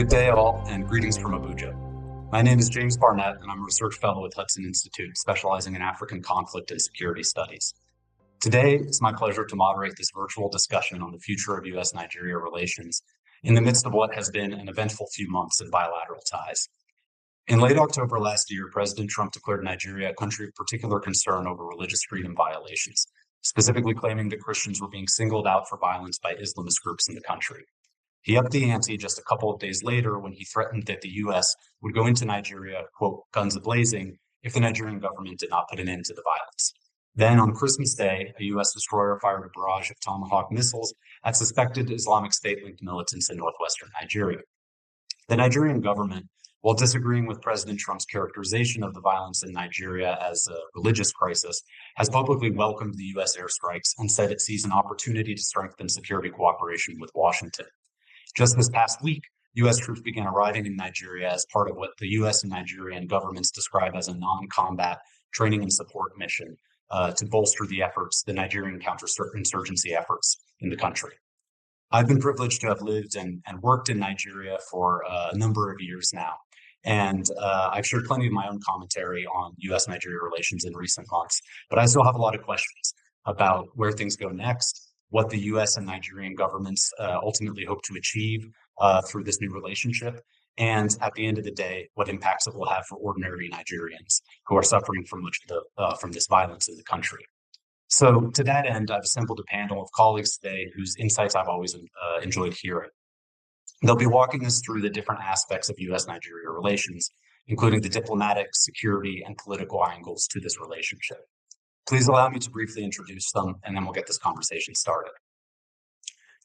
Good day, all, and greetings from Abuja. My name is James Barnett, and I'm a research fellow with Hudson Institute, specializing in African conflict and security studies. Today, it's my pleasure to moderate this virtual discussion on the future of US-Nigeria relations in the midst of what has been an eventful few months in bilateral ties. In late October last year, President Trump declared Nigeria a country of particular concern over religious freedom violations, specifically claiming that Christians were being singled out for violence by Islamist groups in the country. He upped the ante just a couple of days later when he threatened that the U.S. would go into Nigeria, quote, guns a-blazing, if the Nigerian government did not put an end to the violence. Then on Christmas Day, a U.S. destroyer fired a barrage of Tomahawk missiles at suspected Islamic State-linked militants in northwestern Nigeria. The Nigerian government, while disagreeing with President Trump's characterization of the violence in Nigeria as a religious crisis, has publicly welcomed the U.S. airstrikes and said it sees an opportunity to strengthen security cooperation with Washington. Just this past week, U.S. troops began arriving in Nigeria as part of what the U.S. and Nigerian governments describe as a non-combat training and support mission to bolster the Nigerian counterinsurgency efforts in the country. I've been privileged to have lived and worked in Nigeria for a number of years now, and I've shared plenty of my own commentary on U.S.-Nigeria relations in recent months, but I still have a lot of questions about where things go next, what the U.S. and Nigerian governments ultimately hope to achieve through this new relationship, and at the end of the day, what impacts it will have for ordinary Nigerians who are suffering from much of from this violence in the country. So to that end, I've assembled a panel of colleagues today whose insights I've always enjoyed hearing. They'll be walking us through the different aspects of U.S.-Nigeria relations, including the diplomatic, security, and political angles to this relationship. Please allow me to briefly introduce them, and then we'll get this conversation started.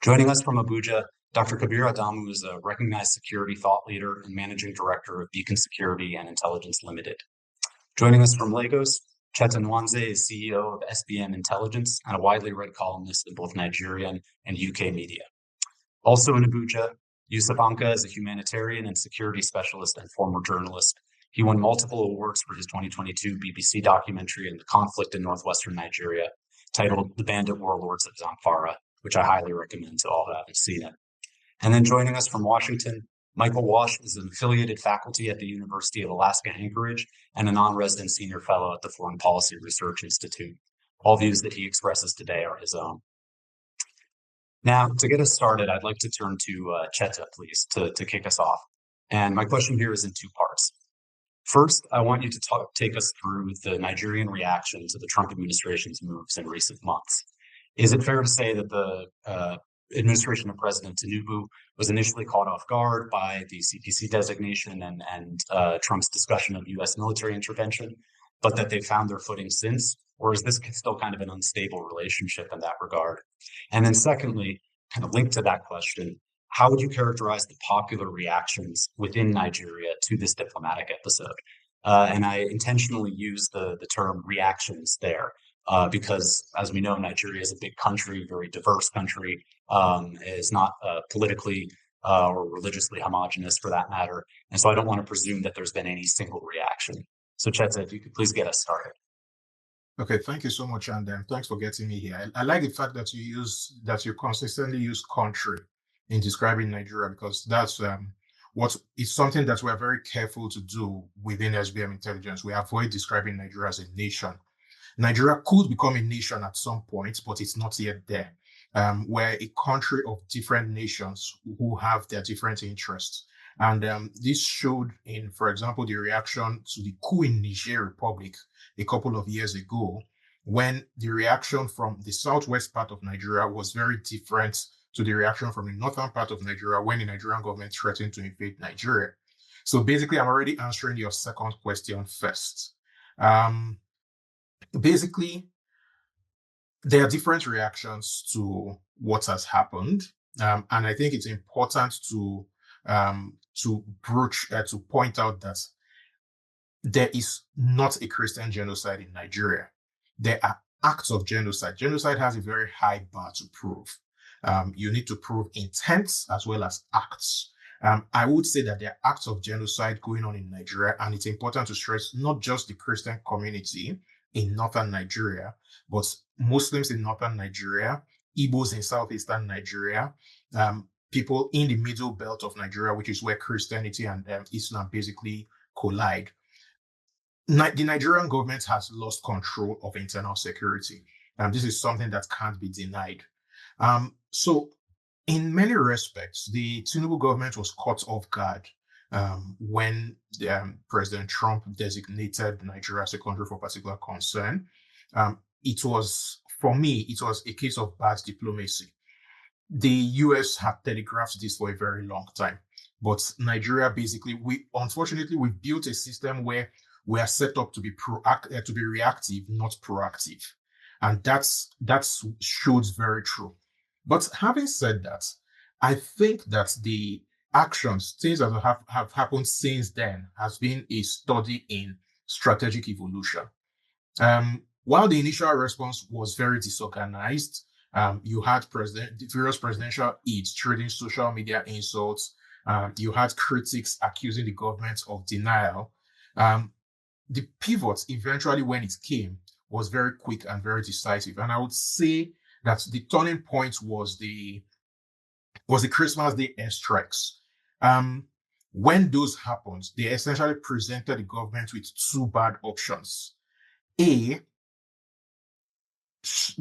Joining us from Abuja, Dr. Kabir Adamu is a recognized security thought leader and managing director of Beacon Security and Intelligence Limited. Joining us from Lagos, Cheta Nwanze is CEO of SBM Intelligence and a widely read columnist in both Nigerian and UK media. Also in Abuja, Yusuf Anka is a humanitarian and security specialist and former journalist. He won multiple awards for his 2022 BBC documentary on the conflict in northwestern Nigeria, titled The Bandit Warlords of Zamfara, which I highly recommend to all who haven't seen it. And then joining us from Washington, Michael Walsh is an affiliated faculty at the University of Alaska Anchorage and a non-resident senior fellow at the Foreign Policy Research Institute. All views that he expresses today are his own. Now, to get us started, I'd like to turn to Cheta, please, to kick us off. And my question here is in two parts. First, I want you to take us through the Nigerian reaction to the Trump administration's moves in recent months. Is it fair to say that the administration of President Tinubu was initially caught off guard by the CPC designation and Trump's discussion of U.S. military intervention, but that they've found their footing since? Or is this still kind of an unstable relationship in that regard? And then secondly, kind of linked to that question, how would you characterize the popular reactions within Nigeria to this diplomatic episode? And I intentionally use the term reactions there because, as we know, Nigeria is a big country, very diverse country, is not politically or religiously homogenous for that matter. And so I don't want to presume that there's been any single reaction. So Cheta, if you could please get us started. Okay, thank you so much, and thanks for getting me here. I like the fact that you consistently use country in describing Nigeria, because that's it's something that we're very careful to do within SBM Intelligence. We avoid describing Nigeria as a nation. Nigeria could become a nation at some point, but it's not yet there. We're a country of different nations who have their different interests. And this showed in, for example, the reaction to the coup in Niger Republic a couple of years ago, when the reaction from the southwest part of Nigeria was very different to the reaction from the northern part of Nigeria when the Nigerian government threatened to invade Nigeria. So basically, I'm already answering your second question first. Basically, there are different reactions to what has happened. And I think it's important to point out that there is not a Christian genocide in Nigeria. There are acts of genocide. Genocide has a very high bar to prove. You need to prove intent as well as acts. I would say that there are acts of genocide going on in Nigeria, and it's important to stress not just the Christian community in northern Nigeria, but Muslims in northern Nigeria, Igbos in southeastern Nigeria, people in the middle belt of Nigeria, which is where Christianity and Islam basically collide. The Nigerian government has lost control of internal security. This is something that can't be denied. So, in many respects, the Tinubu government was caught off guard when President Trump designated Nigeria as a country for particular concern. It was, for me, it was a case of bad diplomacy. The US had telegraphed this for a very long time, but Nigeria basically, unfortunately, we built a system where we are set up to be to be reactive, not proactive, and that's shows very true. But having said that, I think that the actions, things that have happened since then, has been a study in strategic evolution. While the initial response was very disorganized, you had various presidential aides trading social media insults. You had critics accusing the government of denial. The pivot eventually, when it came, was very quick and very decisive. And I would say that the turning point was the Christmas Day airstrikes. When those happened, they essentially presented the government with two bad options. A,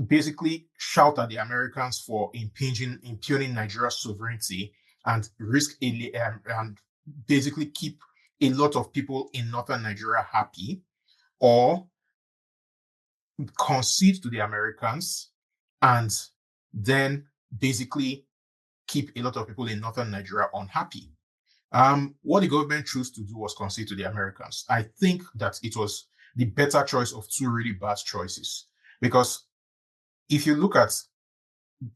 basically shout at the Americans for impugning Nigeria's sovereignty and and basically keep a lot of people in northern Nigeria happy, or concede to the Americans and then basically keep a lot of people in northern Nigeria unhappy. What the government chose to do was concede to the Americans. I think that it was the better choice of two really bad choices, because if you look at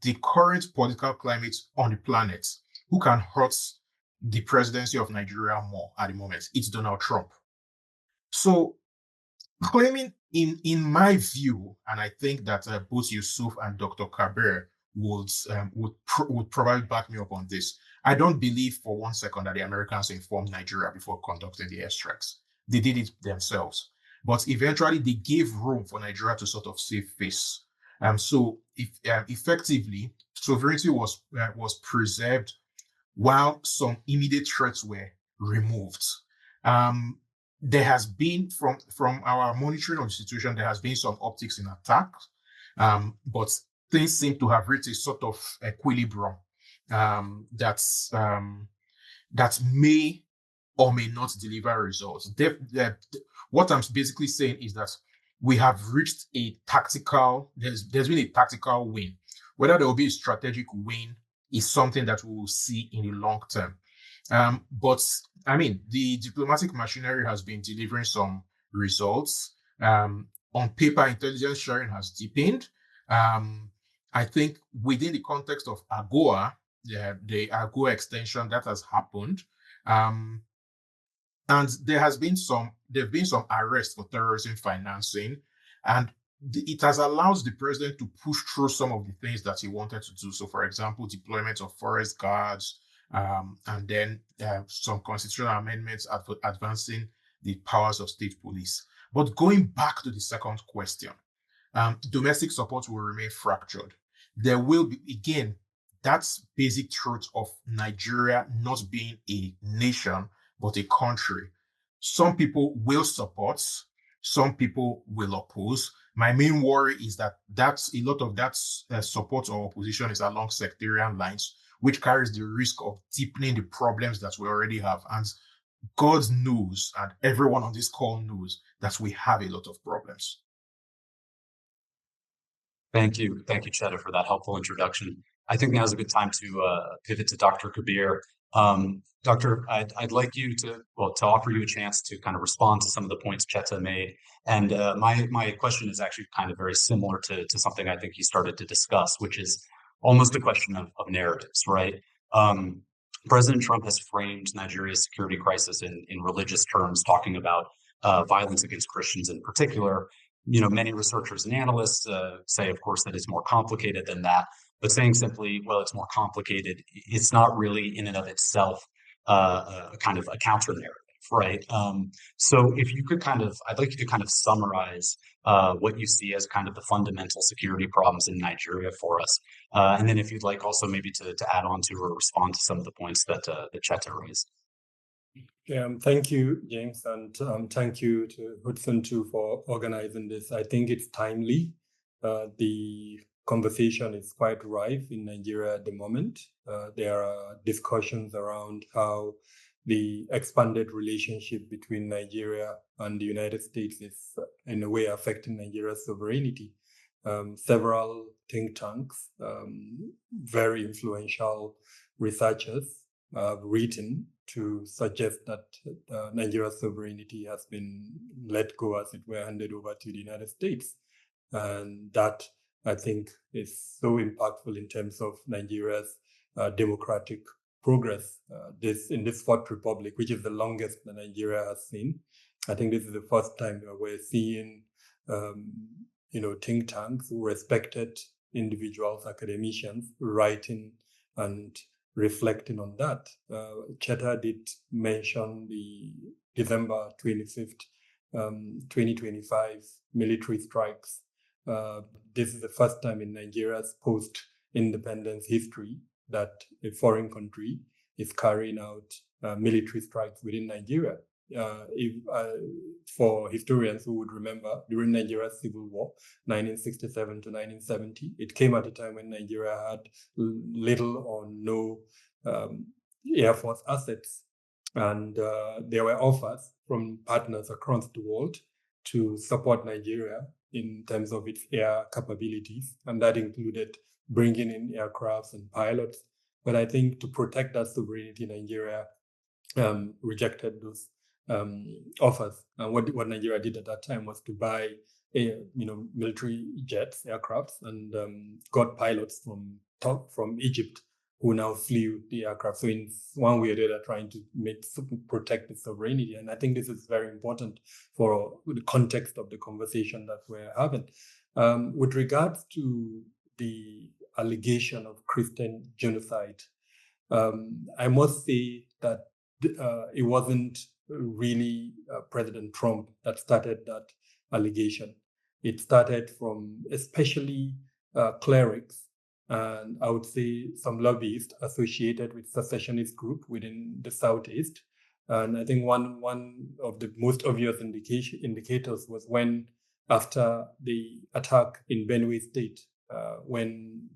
the current political climate on the planet, who can hurt the presidency of Nigeria more at the moment? It's Donald Trump. So claiming, in my view, and I think that both Yusuf and Dr. Kabir would probably back me up on this. I don't believe for one second that the Americans informed Nigeria before conducting the airstrikes. They did it themselves. But eventually, they gave room for Nigeria to sort of save face. So effectively, sovereignty was preserved while some immediate threats were removed. There has been, from our monitoring of the situation, there has been some upticks in attacks, but things seem to have reached a sort of equilibrium that may or may not deliver results. What I'm basically saying is that we have reached a tactical, there's been a tactical win. Whether there will be a strategic win is something that we will see in the long term. But I mean, the diplomatic machinery has been delivering some results. On paper, intelligence sharing has deepened. I think within the context of AGOA, the AGOA extension, that has happened. And there have been some arrests for terrorism financing, and it has allowed the president to push through some of the things that he wanted to do. So, for example, deployment of forest guards, and then some constitutional amendments advancing the powers of state police. But going back to the second question, domestic support will remain fractured. There will be, again, that's basic truth of Nigeria not being a nation, but a country. Some people will support, some people will oppose. My main worry is that a lot of that support or opposition is along sectarian lines, which carries the risk of deepening the problems that we already have. And God knows, and everyone on this call knows, that we have a lot of problems. Thank you, Cheta, for that helpful introduction. I think now is a good time to pivot to Dr. Kabir. Doctor, I'd like you to offer you a chance to kind of respond to some of the points Cheta made. And my question is actually kind of very similar to something I think he started to discuss, which is almost a question of narratives, right? President Trump has framed Nigeria's security crisis in religious terms, talking about violence against Christians in particular. You know, many researchers and analysts say, of course, that it's more complicated than that. But saying simply, well, it's more complicated, it's not really in and of itself a kind of a counter narrative, Right. So if you could I'd like you to kind of summarize what you see as kind of the fundamental security problems in Nigeria for us. And then if you'd like also maybe to add on to or respond to some of the points that Cheta raised. Thank you, James, and thank you to Hudson too for organizing this. I think it's timely. The conversation is quite rife in Nigeria at the moment. There are discussions around how the expanded relationship between Nigeria and the United States is in a way affecting Nigeria's sovereignty. Several think tanks, very influential researchers have written to suggest that Nigeria's sovereignty has been let go, as it were, handed over to the United States. And that, I think, is so impactful in terms of Nigeria's democratic progress. In this Fourth Republic, which is the longest that Nigeria has seen, I think this is the first time we're seeing think tanks, respected individuals, academicians, writing and reflecting on that. Cheta did mention the December 25th, 2025 military strikes. This is the first time in Nigeria's post-independence history that a foreign country is carrying out military strikes within Nigeria. For historians who would remember, during Nigeria's civil war, 1967 to 1970, it came at a time when Nigeria had little or no air force assets. And there were offers from partners across the world to support Nigeria in terms of its air capabilities. And that included bringing in aircrafts and pilots. But I think to protect that sovereignty, Nigeria rejected those offers. And what Nigeria did at that time was to buy military jets, aircrafts, and got pilots from Egypt who now flew the aircraft. So in one way or the other, trying to protect the sovereignty. And I think this is very important for the context of the conversation that we're having. With regards to the allegation of Christian genocide, I must say that it wasn't really President Trump that started that allegation. It started from especially clerics and I would say some lobbyists associated with secessionist group within the Southeast. And I think one of the most obvious indicators was when, after the attack in Benue State, when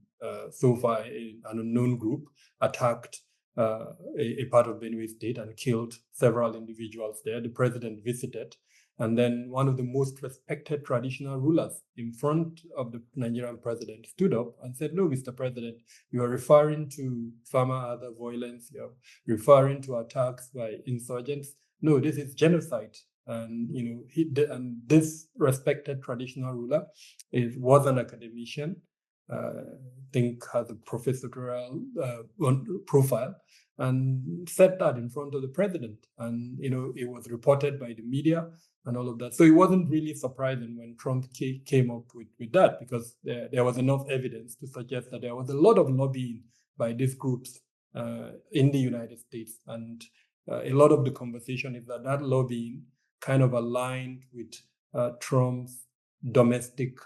so far an unknown group attacked a part of Benue State and killed several individuals there. The president visited, and then one of the most respected traditional rulers in front of the Nigerian president stood up and said, "No, Mr. President, you are referring to other violence, you are referring to attacks by insurgents. No, this is genocide." And and this respected traditional ruler was an academician. Think has a professorial profile, and said that in front of the president. And it was reported by the media and all of that. So it wasn't really surprising when Trump came up with that, because there was enough evidence to suggest that there was a lot of lobbying by these groups in the United States. And a lot of the conversation is that lobbying kind of aligned with Trump's domestic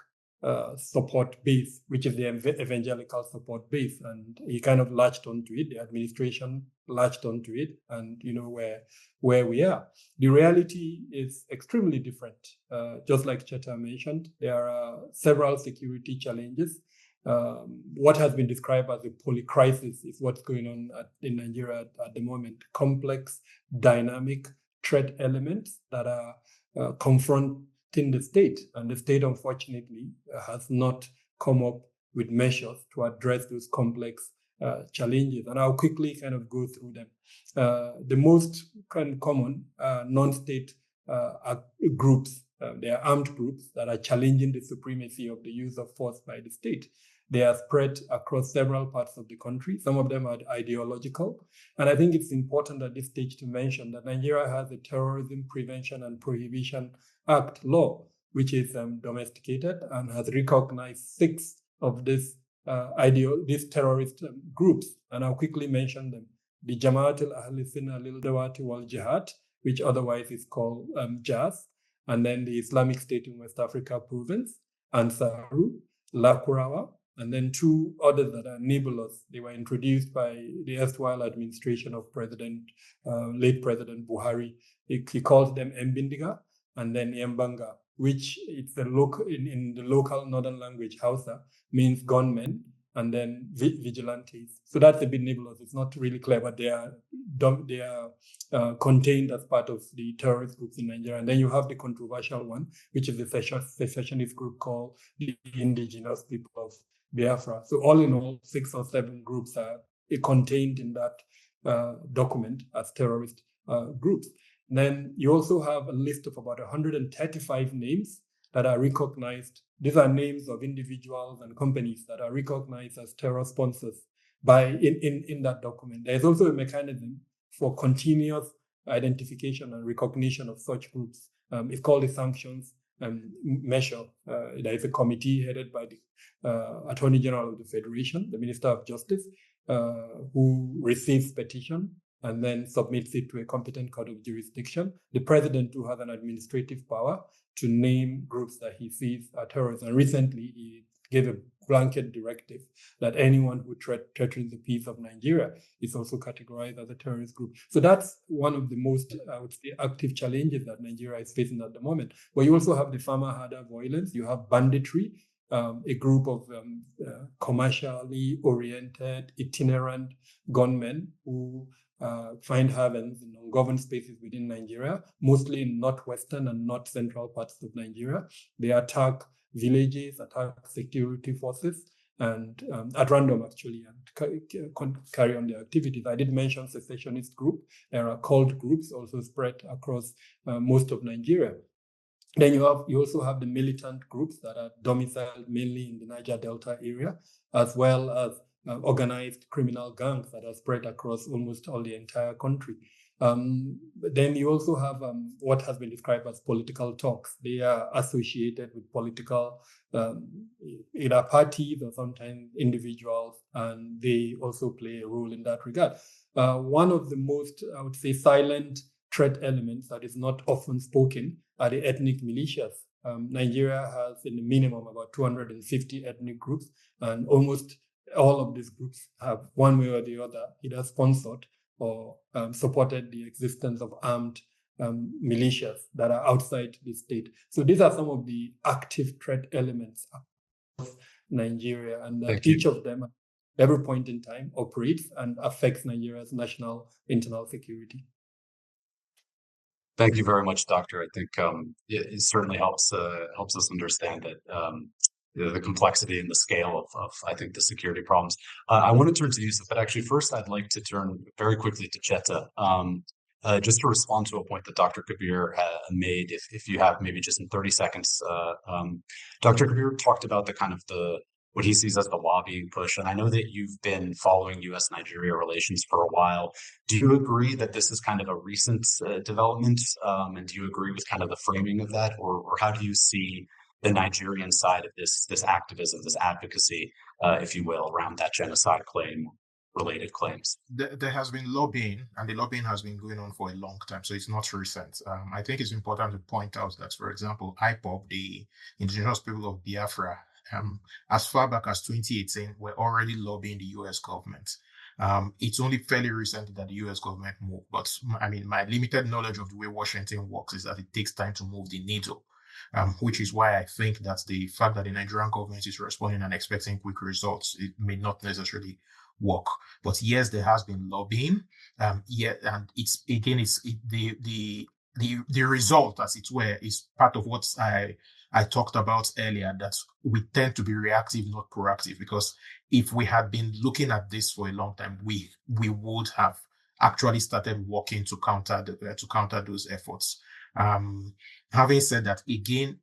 support base, which is the evangelical support base, and he kind of latched onto it. The administration latched onto it, and where we are. The reality is extremely different. Just like Cheta mentioned, there are several security challenges. What has been described as a polycrisis is what's going on in Nigeria at the moment. Complex, dynamic threat elements that are confronting the state, and the state unfortunately has not come up with measures to address those complex challenges. And I'll quickly kind of go through them. The most common non-state groups, they are armed groups that are challenging the supremacy of the use of force by the state. They are spread across several parts of the country. Some of them are ideological. And I think it's important at this stage to mention that Nigeria has a Terrorism Prevention and Prohibition Act law, which is domesticated and has recognized 6 of these terrorist groups. And I'll quickly mention them. The Jamaat al-Ahl Sunnah lil Dawati wal Jihad, which otherwise is called JAS, and then the Islamic State in West Africa Province, Ansaru, Lakurawa, and then two others that are enablers. They were introduced by the erstwhile administration of late President Buhari. He called them Mbindiga and then Mbanga, which it's in the local northern language, Hausa, means gunmen, and then vigilantes. So that's a bit nebulous. It's not really clear, but they are contained as part of the terrorist groups in Nigeria. And then you have the controversial one, which is the secessionist group called the Indigenous People of Biafra. So all in all, 6 or 7 groups are contained in that document as terrorist groups. And then you also have a list of about 135 names that are recognized. These are names of individuals and companies that are recognized as terror sponsors in that document. There's also a mechanism for continuous identification and recognition of such groups. It's called the sanctions measure. There is a committee headed by the Attorney General of the Federation, the Minister of Justice, who receives petition and then submits it to a competent court of jurisdiction. The president too has an administrative power to name groups that he sees are terrorists. And recently, he gave a blanket directive that anyone who threatens the peace of Nigeria is also categorized as a terrorist group. So that's one of the most, I would say, active challenges that Nigeria is facing at the moment. But you also have the farmer herder violence. You have banditry, a group of commercially oriented, itinerant gunmen who find havens in ungoverned spaces within Nigeria, mostly in northwestern and north central parts of Nigeria. They attack villages, attack security forces, and at random actually, and carry on their activities. I did mention secessionist group. There are cult groups also spread across most of Nigeria. Then you also have the militant groups that are domiciled mainly in the Niger Delta area, as well as organized criminal gangs that are spread across almost all the entire country. Then you also have what has been described as political talks. They are associated with political, either parties or sometimes individuals, and they also play a role in that regard. One of the most, I would say, silent threat elements that is not often spoken are the ethnic militias. Nigeria has, in the minimum, about 250 ethnic groups, and almost all of these groups have, one way or the other, either sponsored or supported the existence of armed militias that are outside the state. So these are some of the active threat elements of Nigeria, and each of them, at every point in time, operates and affects Nigeria's national internal security. Thank you very much, Doctor. I think it certainly helps us understand that the complexity and the scale of I think the security problems. I want to turn to Yusuf, but actually first I'd like to turn very quickly to Cheta, just to respond to a point that Dr. Kabir made. If you have maybe just in 30 seconds, Dr. Kabir talked about the kind of what he sees as the lobbying push, and I know that you've been following US-Nigeria relations for a while. Do you agree that this is kind of a recent development, and do you agree with kind of the framing of that, or how do you see the Nigerian side of this activism, this advocacy, if you will, around that genocide claim, related claims? There has been lobbying, and the lobbying has been going on for a long time, so it's not recent. I think it's important to point out that, for example, IPOB, the Indigenous People of Biafra, as far back as 2018, were already lobbying the US government. It's only fairly recently that the US government moved, but I mean, my limited knowledge of the way Washington works is that it takes time to move the needle. Which is why I think that the fact that the Nigerian government is responding and expecting quick results, it may not necessarily work. But yes, there has been lobbying. And it's again, the result, as it were, is part of what I talked about earlier, that we tend to be reactive, not proactive. Because if we had been looking at this for a long time, we would have actually started working to counter those efforts. Having said that, again,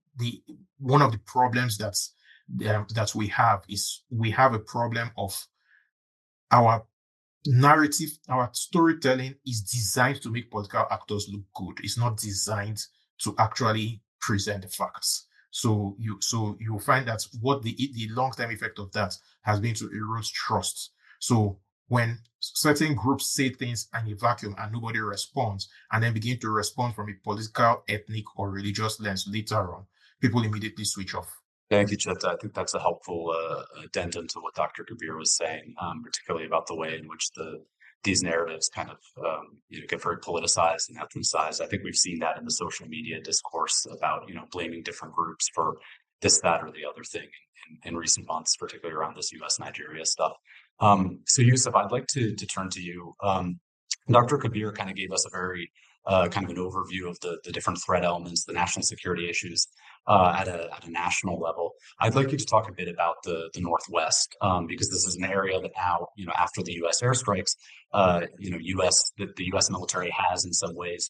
one of the problems that we have is we have a problem of our narrative, our storytelling is designed to make political actors look good. It's not designed to actually present the facts. So you'll find that what the long-term effect of that has been to erode trust. So when certain groups say things in a vacuum and nobody responds, and then begin to respond from a political, ethnic, or religious lens later on, people immediately switch off. Thank you, Chita. I think that's a helpful addendum to what Dr. Kabir was saying, particularly about the way in which these narratives kind of get very politicized and ethnicized. I think we've seen that in the social media discourse about blaming different groups for this, that, or the other thing in recent months, particularly around this US Nigeria stuff. So Yusuf, I'd like to turn to you. Dr. Kabir kind of gave us a very kind of an overview of the different threat elements, the national security issues at a national level. I'd like you to talk a bit about the Northwest, because this is an area that now, after the U.S. airstrikes, the U.S. military has in some ways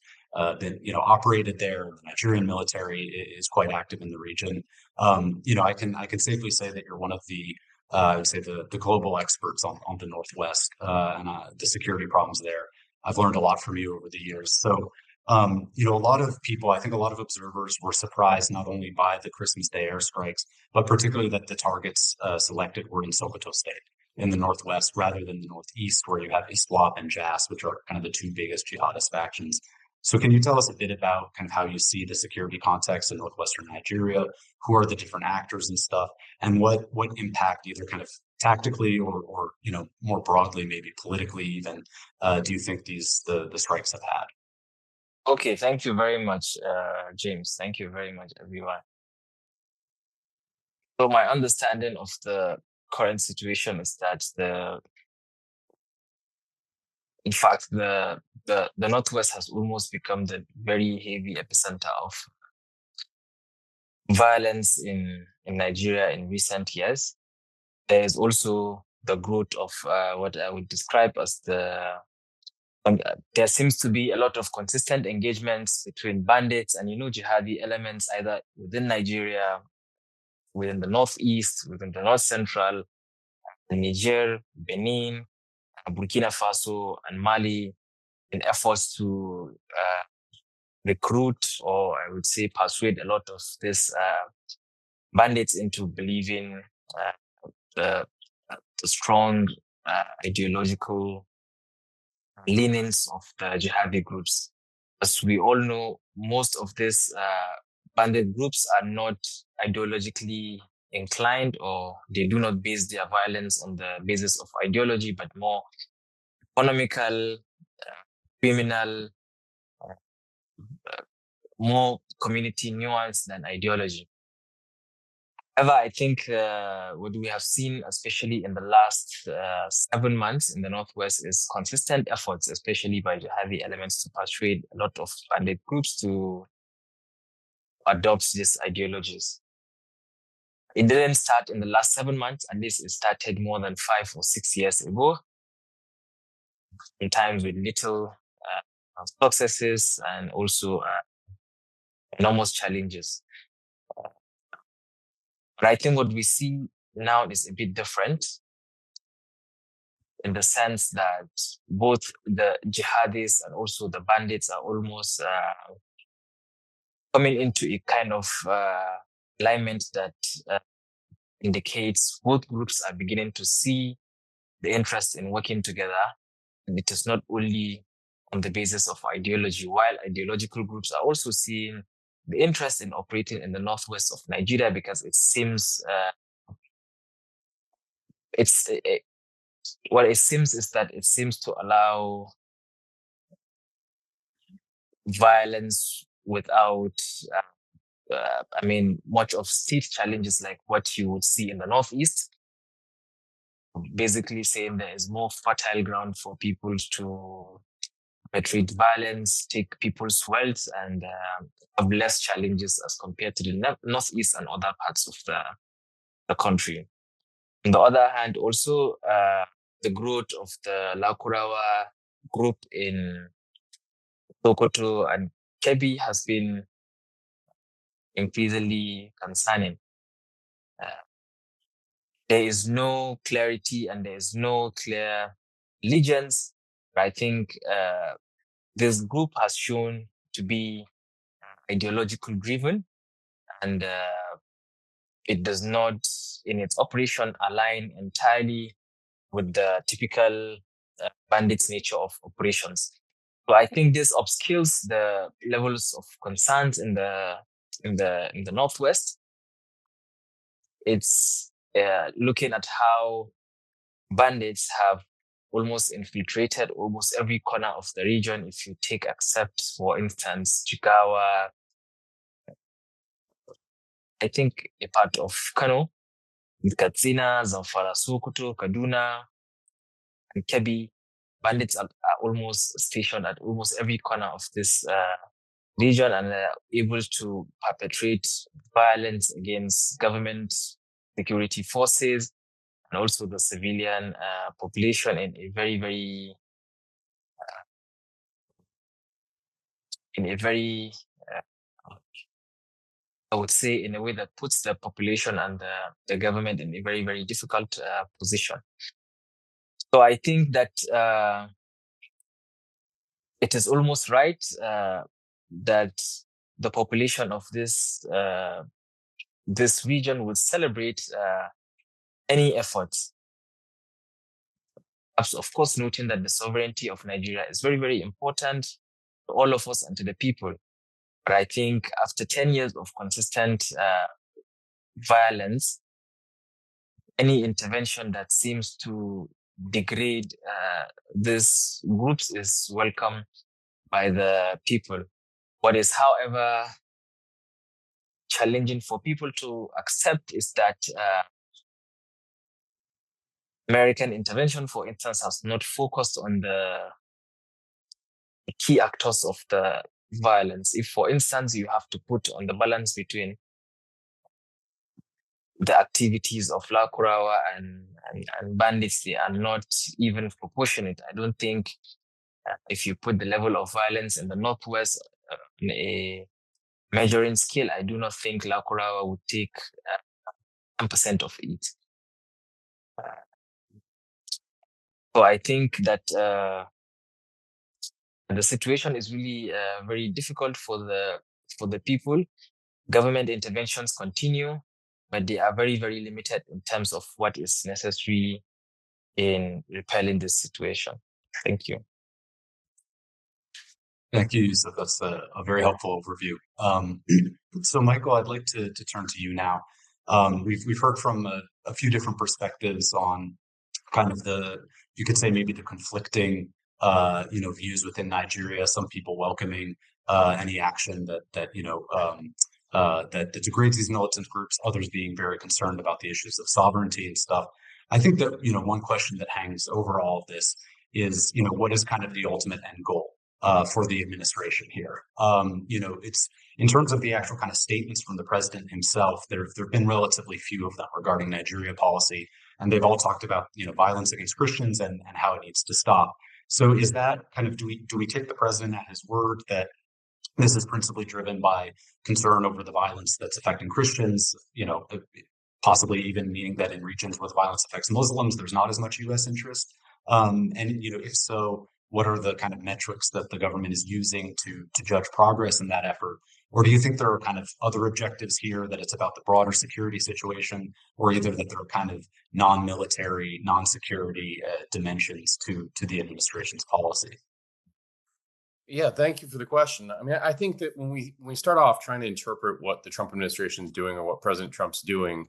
been, operated there. The Nigerian military is quite active in the region. I can safely say that you're one of the I would say the global experts on the Northwest and the security problems there. I've learned a lot from you over the years. So, a lot of people, I think a lot of observers were surprised not only by the Christmas Day airstrikes, but particularly that the targets selected were in Sokoto State in the Northwest rather than the Northeast, where you have ISWAP and JAS, which are kind of the two biggest jihadist factions. So can you tell us a bit about kind of how you see the security context in Northwestern Nigeria? Who are the different actors and stuff? And what impact, either kind of tactically or more broadly, maybe politically even, do you think the strikes have had? Okay, thank you very much, James. Thank you very much, everyone. So my understanding of the current situation is that the Northwest has almost become the very heavy epicenter of violence in Nigeria in recent years. There is also the growth of what I would describe as there seems to be a lot of consistent engagements between bandits and jihadi elements, either within Nigeria, within the Northeast, within the North Central, Niger, Benin, Burkina Faso, and Mali, in efforts to recruit, or I would say persuade a lot of these bandits into believing the strong ideological leanings of the jihadi groups. As we all know, most of these bandit groups are not ideologically inclined, or they do not base their violence on the basis of ideology, but more economical, criminal, more community nuance than ideology. However, I think what we have seen, especially in the last 7 months in the Northwest, is consistent efforts, especially by jihadi elements, to persuade a lot of bandit groups to adopt these ideologies. It didn't start in the last 7 months, at least it started more than 5 or 6 years ago, sometimes with little successes and also enormous challenges. But I think what we see now is a bit different, in the sense that both the jihadis and also the bandits are almost coming into a kind of alignment that indicates both groups are beginning to see the interest in working together. And it is not only on the basis of ideology, while ideological groups are also seeing the interest in operating in the Northwest of Nigeria, because it seems what it seems is that it seems to allow violence without much of state challenges like what you would see in the Northeast. Basically saying there is more fertile ground for people to perpetrate violence, take people's wealth, and have less challenges as compared to the Northeast and other parts of the country. On the other hand, also the growth of the Lakurawa group in Sokoto and Kebbi has been increasingly concerning. There is no clarity and there is no clear allegiance. I think this group has shown to be ideological driven, and it does not, in its operation, align entirely with the typical bandits nature of operations. So I think this upscales the levels of concerns in the Northwest. It's looking at how bandits have almost infiltrated almost every corner of the region. If you take except, for instance, Jigawa, I think a part of Kano, Katsina, Zamfara, Sokoto, Kaduna, and Kebbi, bandits are almost stationed at almost every corner of this region, and are able to perpetrate violence against government security forces and also the civilian population in a very I would say, in a way that puts the population and the government in a very difficult position. So I think that it is almost right that the population of this region will celebrate any efforts. Of course, noting that the sovereignty of Nigeria is very important to all of us and to the people. But I think after 10 years of consistent violence, any intervention that seems to degrade these groups is welcome by the people. What is, however, challenging for people to accept is that American intervention, for instance, has not focused on the key actors of the violence. If, for instance, you have to put on the balance between the activities of Lakurawa and bandits, they are not even proportionate. I don't think if you put the level of violence in the Northwest in a measuring scale, I do not think Lakurawa would take 10% of it. So I think that the situation is really very difficult for the people. Government interventions continue, but they are very limited in terms of what is necessary in repelling this situation. Thank you. Thank you, Yusuf. That's a very helpful overview. So, Michael, I'd like to turn to you now. We've heard from a few different perspectives on kind of you could say maybe the conflicting views within Nigeria. Some people welcoming any action that degrades these militant groups. Others being very concerned about the issues of sovereignty and stuff. I think that one question that hangs over all of this is what is kind of the ultimate end goal for the administration here. It's in terms of the actual kind of statements from the president himself. There've been relatively few of them regarding Nigeria policy, and they've all talked about violence against Christians and how it needs to stop. So is that kind of do we take the president at his word that this is principally driven by concern over the violence that's affecting Christians? Possibly even meaning that in regions where the violence affects Muslims, there's not as much U.S. interest. And if so, what are the kind of metrics that the government is using to judge progress in that effort? Or do you think there are kind of other objectives here, that it's about the broader security situation, or either that there are kind of non-military, non-security dimensions to the administration's policy? Yeah, thank you for the question. I mean, I think that when we start off trying to interpret what the Trump administration is doing or what President Trump's doing,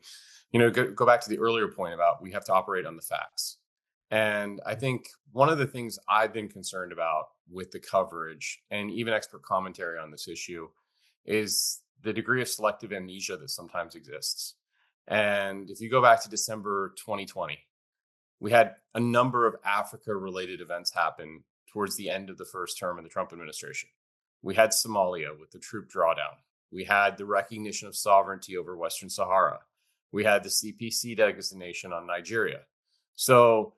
go back to the earlier point about we have to operate on the facts. And I think one of the things I've been concerned about with the coverage and even expert commentary on this issue is the degree of selective amnesia that sometimes exists. And if you go back to December 2020, we had a number of Africa-related events happen towards the end of the first term of the Trump administration. We had Somalia with the troop drawdown. We had the recognition of sovereignty over Western Sahara. We had the CPC designation on Nigeria. So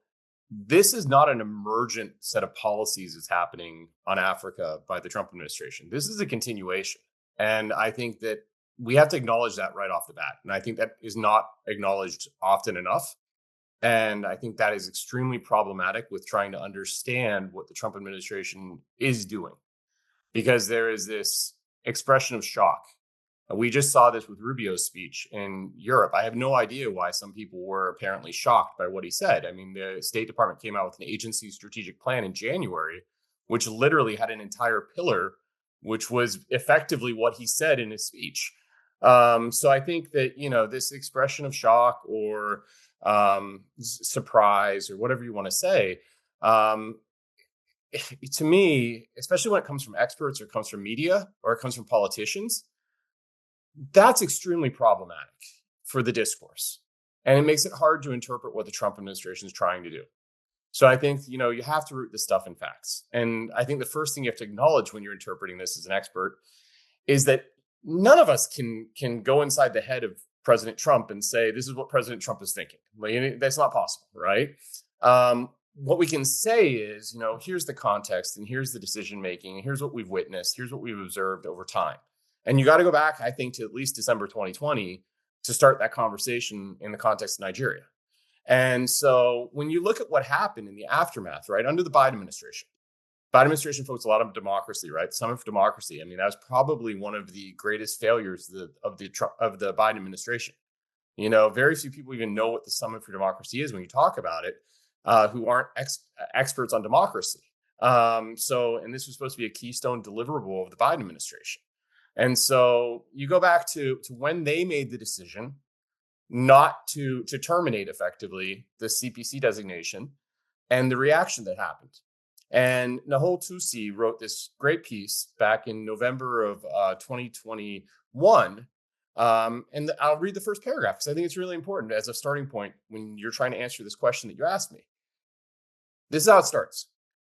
this is not an emergent set of policies that's happening on Africa by the Trump administration. This is a continuation. And I think that we have to acknowledge that right off the bat. And I think that is not acknowledged often enough. And I think that is extremely problematic with trying to understand what the Trump administration is doing, because there is this expression of shock We just saw this with Rubio's speech in Europe. I have no idea why some people were apparently shocked by what he said. I mean, the State Department came out with an agency strategic plan in January, which literally had an entire pillar, which was effectively what he said in his speech. So I think that, this expression of shock or surprise or whatever you want to say, to me, especially when it comes from experts or it comes from media or it comes from politicians, that's extremely problematic for the discourse. And it makes it hard to interpret what the Trump administration is trying to do. So I think, you have to root this stuff in facts. And I think the first thing you have to acknowledge when you're interpreting this as an expert is that none of us can go inside the head of President Trump and say, this is what President Trump is thinking. That's not possible, right? What we can say is, here's the context and here's the decision making and here's what we've witnessed, here's what we've observed over time. And you got to go back, I think, to at least December 2020 to start that conversation in the context of Nigeria. And so when you look at what happened in the aftermath, right, under the Biden administration focused a lot on democracy, right? Summit for Democracy. I mean, that was probably one of the greatest failures of the Biden administration. Very few people even know what the Summit for Democracy is when you talk about it, who aren't experts on democracy. And this was supposed to be a keystone deliverable of the Biden administration. And so you go back to when they made the decision not to terminate effectively the CPC designation and the reaction that happened. And Nahol Tusi wrote this great piece back in November of 2021. And I'll read the first paragraph because I think it's really important as a starting point when you're trying to answer this question that you asked me. This is how it starts.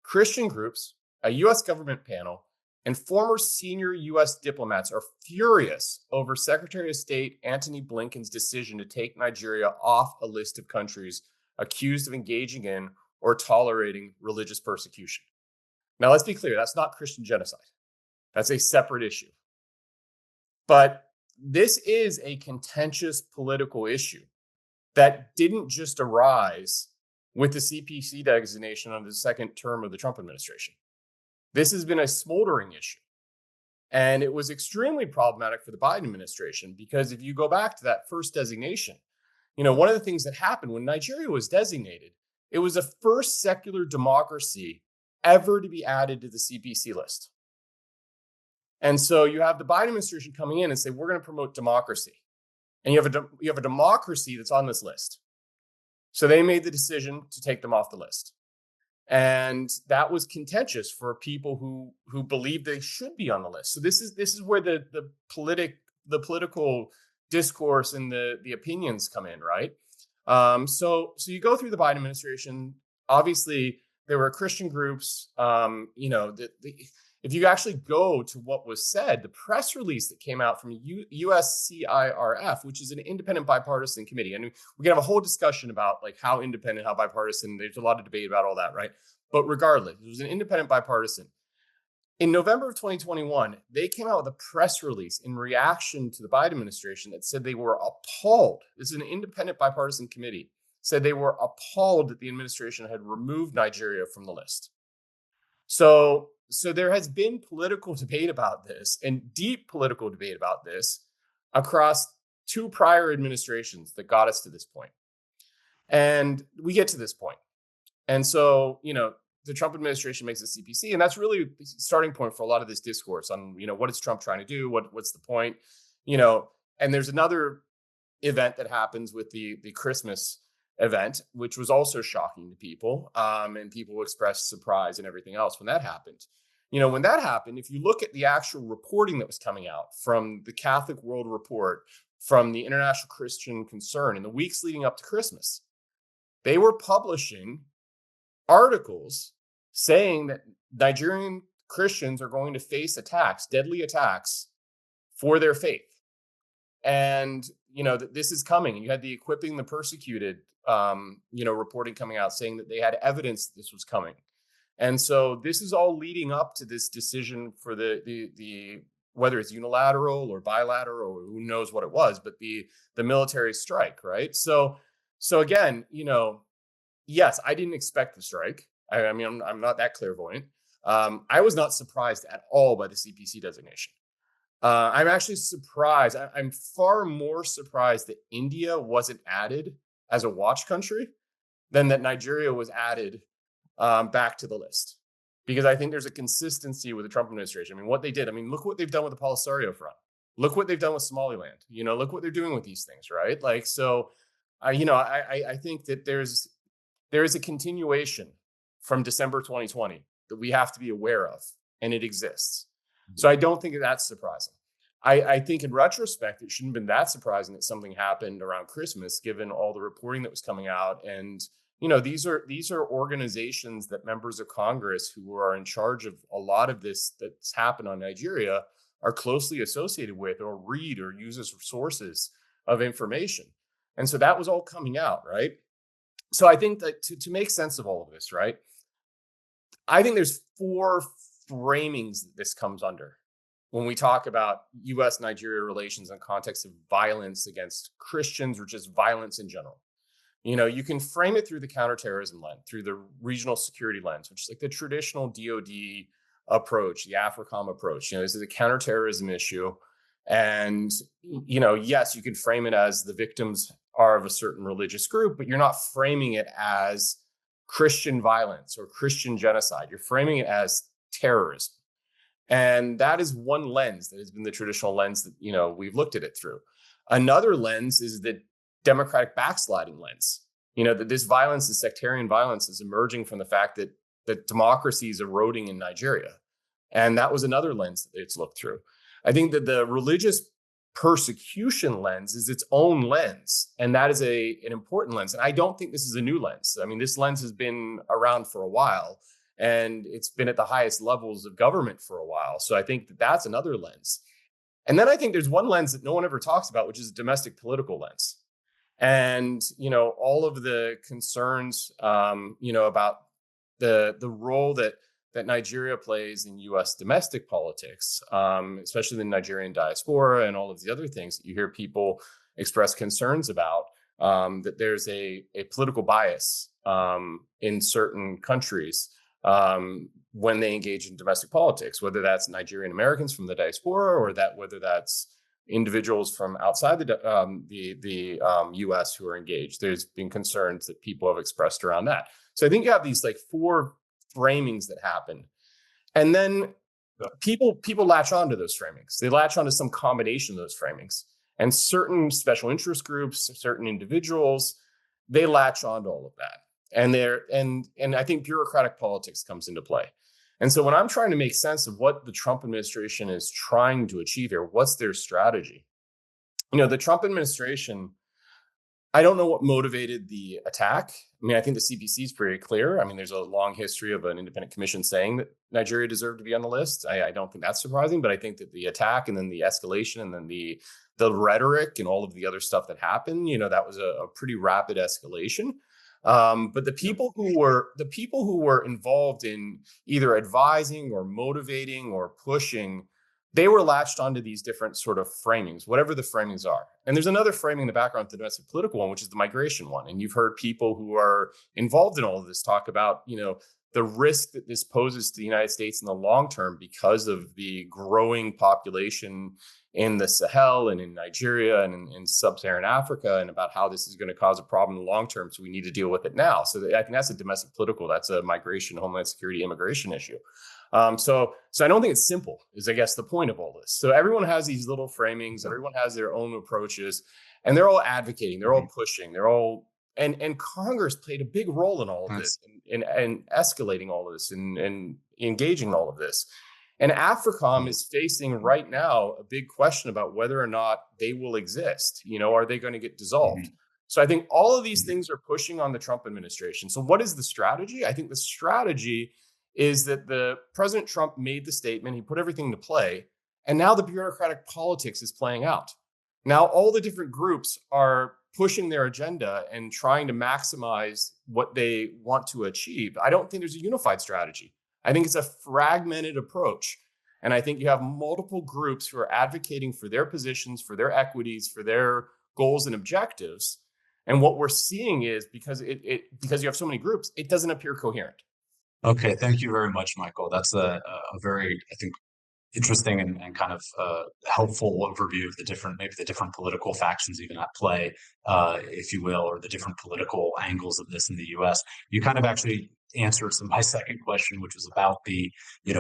Christian groups, a U.S. government panel, and former senior U.S. diplomats are furious over Secretary of State Antony Blinken's decision to take Nigeria off a list of countries accused of engaging in or tolerating religious persecution. Now, let's be clear, that's not Christian genocide. That's a separate issue. But this is a contentious political issue that didn't just arise with the CPC designation under the second term of the Trump administration. This has been a smoldering issue. And it was extremely problematic for the Biden administration because if you go back to that first designation, one of the things that happened when Nigeria was designated, it was the first secular democracy ever to be added to the CPC list. And so you have the Biden administration coming in and say, we're going to promote democracy. And you have a democracy that's on this list. So they made the decision to take them off the list. And that was contentious for people who believe they should be on the list. So this is where the political discourse and the opinions come in, right? So you go through the Biden administration. Obviously, there were Christian groups. If you actually go to what was said, the press release that came out from USCIRF, which is an independent bipartisan committee, and we can have a whole discussion about like how independent, how bipartisan. There's a lot of debate about all that, right? But regardless, it was an independent bipartisan. In November of 2021, they came out with a press release in reaction to the Biden administration that said they were appalled. This is an independent bipartisan committee, said they were appalled that the administration had removed Nigeria from the list. So there has been political debate about this and deep political debate about this across two prior administrations that got us to this point. And we get to this point. And so, the Trump administration makes a CPC, and that's really the starting point for a lot of this discourse on, what is Trump trying to do? What's the point? And there's another event that happens with the Christmas event, which was also shocking to people. And people expressed surprise and everything else when that happened. When that happened, if you look at the actual reporting that was coming out from the Catholic World Report, from the International Christian Concern in the weeks leading up to Christmas, they were publishing articles saying that Nigerian Christians are going to face attacks, deadly attacks for their faith. And, that this is coming. And you had the Equipping the Persecuted, reporting coming out saying that they had evidence that this was coming. And so this is all leading up to this decision for the whether it's unilateral or bilateral or who knows what it was, but the military strike, right? So again, yes, I didn't expect the strike. I mean, I'm not that clairvoyant. I was not surprised at all by the CPC designation. I'm actually surprised. I'm far more surprised that India wasn't added as a watch country than that Nigeria was added back to the list. Because I think there's a consistency with the Trump administration. I mean, what they did, look what they've done with the Polisario front. Look what they've done with Somaliland. Look what they're doing with these things, right? Like, so, I think that there is a continuation from December 2020 that we have to be aware of, and it exists. So I don't think that's surprising. I think in retrospect, it shouldn't have been that surprising that something happened around Christmas, given all the reporting that was coming out. And, these are organizations that members of Congress who are in charge of a lot of this that's happened on Nigeria are closely associated with, or read or use as sources of information. And so that was all coming out, right? So I think that to make sense of all of this, right, I think there's 4 framings that this comes under when we talk about US-Nigeria relations in the context of violence against Christians or just violence in general. You can frame it through the counterterrorism lens, through the regional security lens, which is like the traditional DoD approach, the AFRICOM approach. This is a counterterrorism issue. And, yes, you can frame it as the victims are of a certain religious group, but you're not framing it as Christian violence or Christian genocide. You're framing it as terrorism. And that is one lens that has been the traditional lens that, we've looked at it through. Another lens is the democratic backsliding lens, that this violence, this sectarian violence, is emerging from the fact that democracy is eroding in Nigeria. And that was another lens that it's looked through. I think that the religious persecution lens is its own lens, and that is an important lens. And I don't think this is a new lens. This lens has been around for a while, and it's been at the highest levels of government for a while. So I think that that's another lens. And then I think there's one lens that no one ever talks about, which is a domestic political lens. And, all of the concerns, about the role that Nigeria plays in U.S. domestic politics, especially the Nigerian diaspora and all of the other things that you hear people express concerns about, that there's a political bias in certain countries when they engage in domestic politics, whether that's Nigerian Americans from the diaspora or whether that's individuals from outside the U.S. who are engaged. There's been concerns that people have expressed around that. So I think you have these 4 framings that happen, and then people latch onto those framings. They latch onto some combination of those framings, and certain special interest groups, certain individuals, they latch onto all of that. And I think bureaucratic politics comes into play. And so when I'm trying to make sense of what the Trump administration is trying to achieve here, what's their strategy? The Trump administration, I don't know what motivated the attack. I think the CPC is pretty clear. There's a long history of an independent commission saying that Nigeria deserved to be on the list. I don't think that's surprising, but I think that the attack and then the escalation and then the rhetoric and all of the other stuff that happened, that was a pretty rapid escalation. But the people who were involved in either advising or motivating or pushing, they were latched onto these different sort of framings, whatever the framings are. And there's another framing in the background, the domestic political one, which is the migration one. And you've heard people who are involved in all of this talk about, the risk that this poses to the United States in the long term because of the growing population in the Sahel and in Nigeria and in sub-Saharan Africa, and about how this is going to cause a problem in the long term. So we need to deal with it now. So I think that's a domestic political, that's a migration, homeland security, immigration issue. So I don't think it's simple, is I guess the point of all this. So everyone has these little framings, everyone has their own approaches, and they're all advocating, they're all pushing, they're all, and Congress played a big role in all of this, and escalating all of this and engaging in all of this. And AFRICOM is facing right now a big question about whether or not they will exist. Are they going to get dissolved? So I think all of these things are pushing on the Trump administration. So what is the strategy? I think the strategy is that the President Trump made the statement, he put everything into play, and now the bureaucratic politics is playing out. Now all the different groups are pushing their agenda and trying to maximize what they want to achieve. I don't think there's a unified strategy. I think it's a fragmented approach. And I think you have multiple groups who are advocating for their positions, for their equities, for their goals and objectives. And what we're seeing is because you have so many groups, it doesn't appear coherent. Okay, thank you very much, Michael. That's a very, I think, interesting and kind of helpful overview of maybe the different political factions even at play, if you will, or the different political angles of this in the U.S. You kind of actually answered my second question, which was about the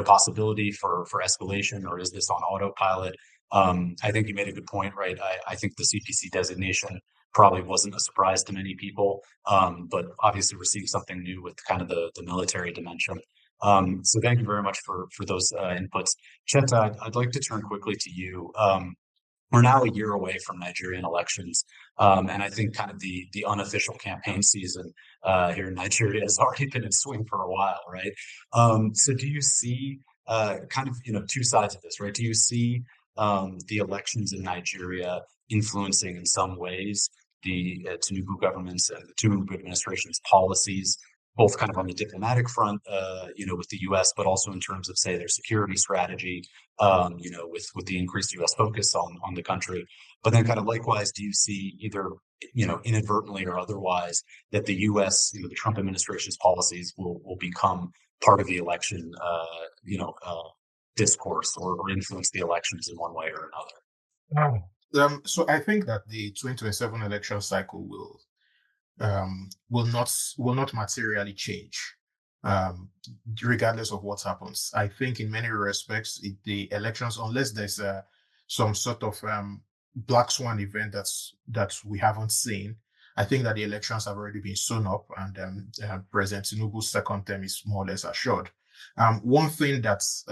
possibility for escalation, or is this on autopilot? I think you made a good point, right? I think the CPC designation probably wasn't a surprise to many people, but obviously we're seeing something new with kind of the military dimension. So thank you very much for those inputs. Chet, I'd like to turn quickly to you. We're now a year away from Nigerian elections, and I think kind of the unofficial campaign season here in Nigeria has already been in swing for a while, right? So do you see kind of two sides of this, right? Do you see the elections in Nigeria influencing in some ways the Tinubu government's and the Tinubu administration's policies, both kind of on the diplomatic front, with the U.S., but also in terms of, say, their security strategy, with the increased U.S. focus on the country. But then kind of likewise, do you see either, inadvertently or otherwise, that the U.S., the Trump administration's policies will become part of the election, discourse or influence the elections in one way or another? So I think that the 2027 election cycle will not materially change, regardless of what happens. I think in many respects, the elections, unless there's some sort of black swan event that we haven't seen, I think that the elections have already been sewn up, and President Tinubu's second term is more or less assured. One thing that's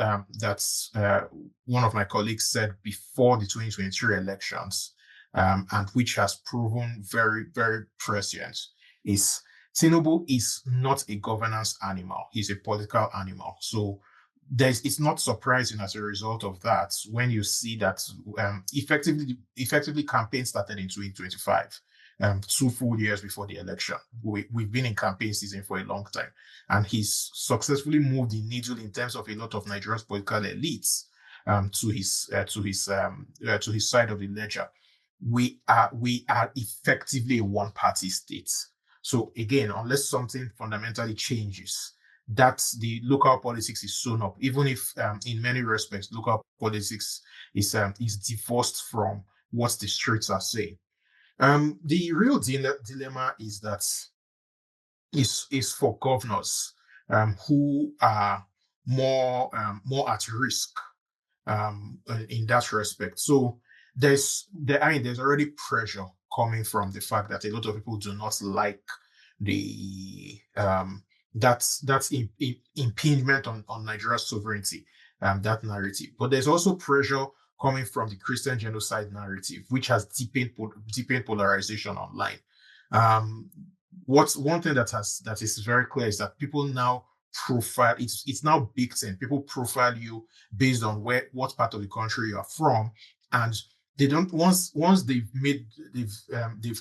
one of my colleagues said before the 2023 elections, and which has proven very, very prescient, is Tinubu is not a governance animal. He's a political animal. So it's not surprising as a result of that when you see that effectively campaign started in 2025. 2 full years before the election. We've been in campaign season for a long time, and he's successfully moved the needle in terms of a lot of Nigeria's political elites to his side of the ledger. We are effectively a one-party state. So again, unless something fundamentally changes, that the local politics is sewn up. Even if, in many respects, local politics is divorced from what the streets are saying. The real dilemma is that is for governors who are more at risk in that respect. So there's already pressure coming from the fact that a lot of people do not like the that's impingement on Nigeria's sovereignty, that narrative. But there's also pressure coming from the Christian genocide narrative, which has deepened polarization online. What's one thing that is very clear is that people now profile, it's now baked in. People profile you based on what part of the country you are from, and they don't once they've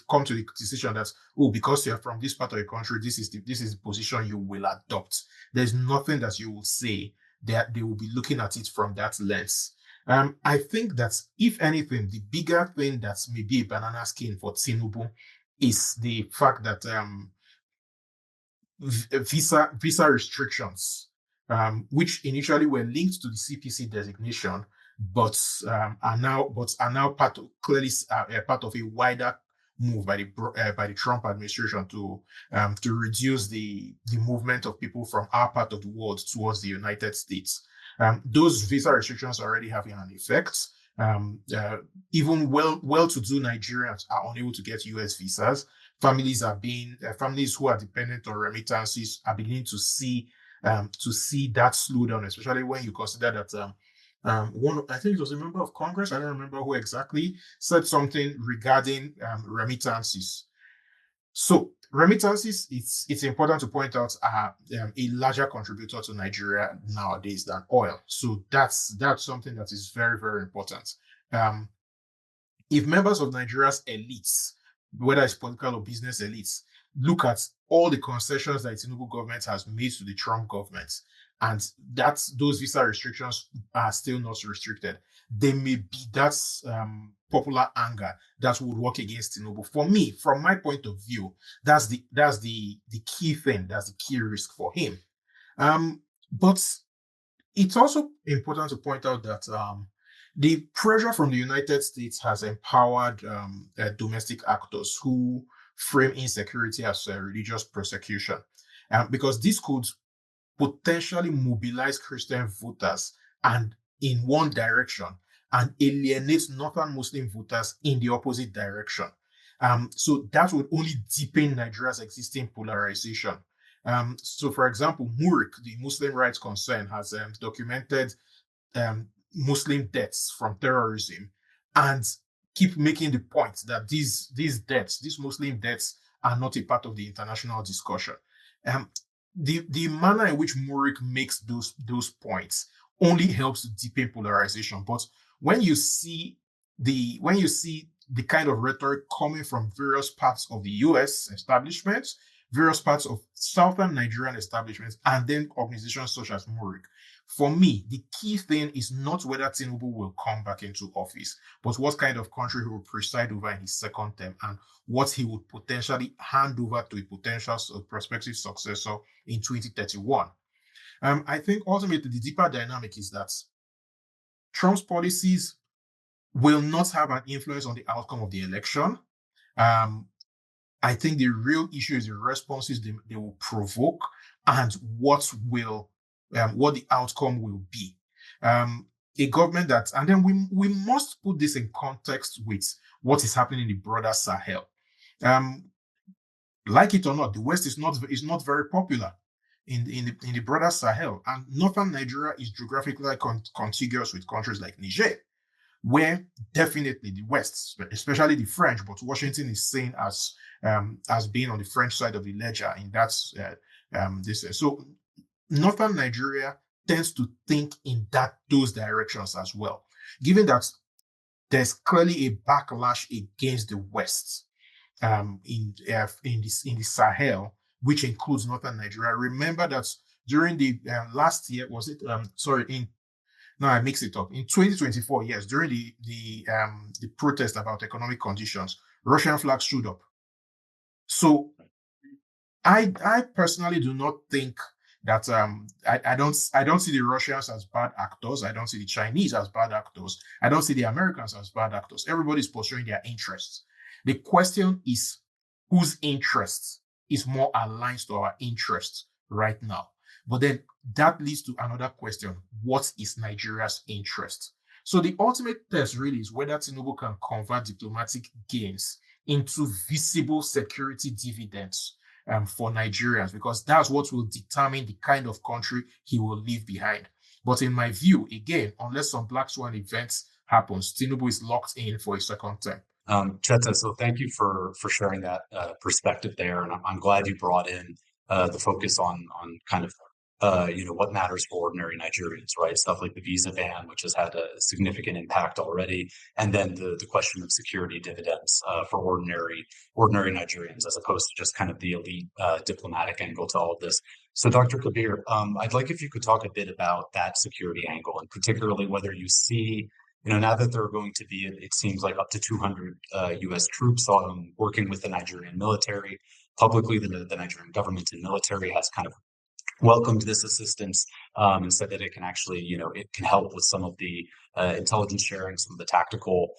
come to the decision that, oh, because you're from this part of the country, this is the position you will adopt. There's nothing that you will say that they will be looking at it from that lens. I think that if anything, the bigger thing that may be a banana skin for Tinubu is the fact that visa restrictions, which initially were linked to the CPC designation, but are now clearly part of a wider move by the Trump administration to reduce the movement of people from our part of the world towards the United States. Those visa restrictions are already having an effect. Even well-to-do Nigerians are unable to get US visas. Families who are dependent on remittances are beginning to see that slow down, especially when you consider that I think it was a member of Congress, I don't remember who exactly, said something regarding remittances. So remittances, it's important to point out, are a larger contributor to Nigeria nowadays than oil. So that's something that is very, very important. If members of Nigeria's elites, whether it's political or business elites, look at all the concessions that the Tinubu government has made to the Trump government, and those visa restrictions are still not restricted, there may be that popular anger that would work against Tinubu. For me, from my point of view, that's the key thing. That's the key risk for him. But it's also important to point out that the pressure from the United States has empowered domestic actors who frame insecurity as religious persecution, because this could potentially mobilize Christian voters and in one direction and alienate Northern Muslim voters in the opposite direction. So that would only deepen Nigeria's existing polarization. So, for example, MURIC, the Muslim Rights Concern, has documented Muslim deaths from terrorism and keep making the point that these Muslim deaths, are not a part of the international discussion. The manner in which MURIC makes those points only helps to deepen polarization. But when you see the kind of rhetoric coming from various parts of the US establishment, various parts of southern Nigerian establishments, and then organizations such as MURIC, for me, the key thing is not whether Tinubu will come back into office, but what kind of country he will preside over in his second term and what he would potentially hand over to a potential prospective successor in 2031. I think ultimately the deeper dynamic is that Trump's policies will not have an influence on the outcome of the election. I think the real issue is the responses they will provoke and what the outcome will be. A government that, and then we must put this in context with what is happening in the broader Sahel. Like it or not, the West is not very popular in the broader Sahel, and northern Nigeria is geographically contiguous with countries like Niger, where definitely the West, especially the French, but Washington is seen as being on the French side of the ledger in that so northern Nigeria tends to think in those directions as well, given that there's clearly a backlash against the West in the Sahel, which includes northern Nigeria. Remember that during the last year, was it I mix it up. In 2024, yes, during the protest about economic conditions, Russian flags stood up. So I personally do not think that I don't see the Russians as bad actors. I don't see the Chinese as bad actors. I don't see the Americans as bad actors. Everybody's pursuing their interests. The question is whose interests is more aligned to our interests right now. But then that leads to another question. What is Nigeria's interest? So the ultimate test really is whether Tinubu can convert diplomatic gains into visible security dividends for Nigerians, because that's what will determine the kind of country he will leave behind. But in my view, again, unless some black swan events happens, Tinubu is locked in for a second term. Cheta, so thank you for sharing that perspective there, and I'm glad you brought in the focus on kind of what matters for ordinary Nigerians, right? Stuff like the visa ban, which has had a significant impact already, and then the question of security dividends for ordinary Nigerians, as opposed to just kind of the elite diplomatic angle to all of this. So, Dr. Kabir, I'd like if you could talk a bit about that security angle, and particularly whether you see, now that there are going to be, it seems like up to 200 U.S. troops working with the Nigerian military. Publicly, the Nigerian government and military has kind of welcomed this assistance and said that it can actually, it can help with some of the intelligence sharing, some of the tactical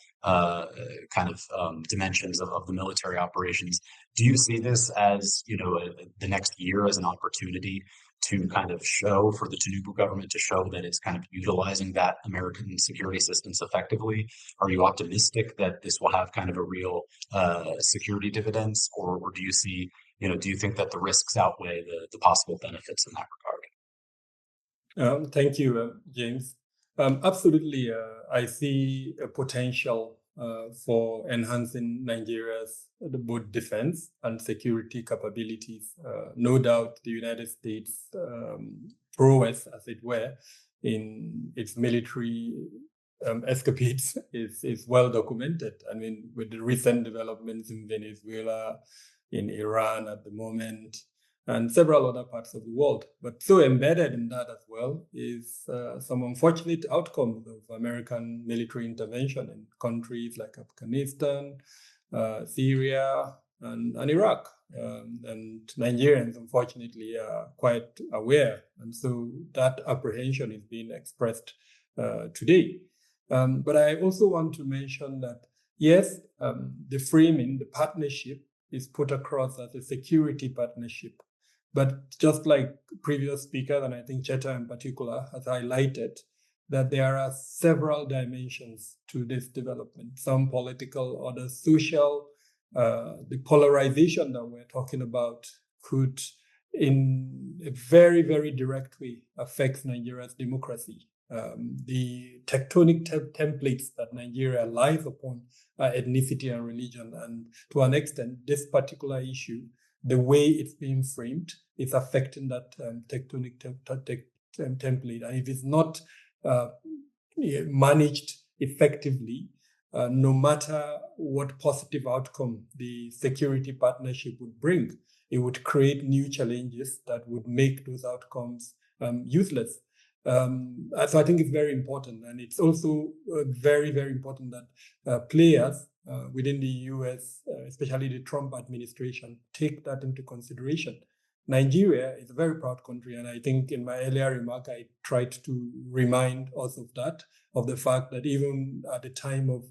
dimensions of the military operations. Do you see this as, the next year as an opportunity to kind of show for the Tinubu government to show that it's kind of utilizing that American security assistance effectively? Are you optimistic that this will have kind of a real security dividends, or do you see, do you think that the risks outweigh the possible benefits in that regard? Thank you, James. Absolutely, I see a potential for enhancing Nigeria's both defense and security capabilities. No doubt the United States prowess, as it were, in its military escapades is well documented. I mean, with the recent developments in Venezuela, in Iran at the moment, and several other parts of the world. But so embedded in that as well is some unfortunate outcomes of American military intervention in countries like Afghanistan, Syria, and Iraq. And Nigerians, unfortunately, are quite aware. And so that apprehension is being expressed today. But I also want to mention that, yes, the framing, the partnership is put across as a security partnership. But just like previous speakers, and I think Cheta in particular has highlighted, that there are several dimensions to this development, some political, others social. The polarization that we're talking about could, in a very, very direct way, affect Nigeria's democracy. The tectonic templates that Nigeria lies upon are ethnicity and religion. And to an extent, this particular issue, the way it's being framed, is affecting that tectonic template. And if it's not managed effectively, no matter what positive outcome the security partnership would bring, it would create new challenges that would make those outcomes useless. So I think it's very important. And it's also very, very important that players within the US, especially the Trump administration, take that into consideration. Nigeria is a very proud country, and I think in my earlier remark, I tried to remind us of that, of the fact that even at the time of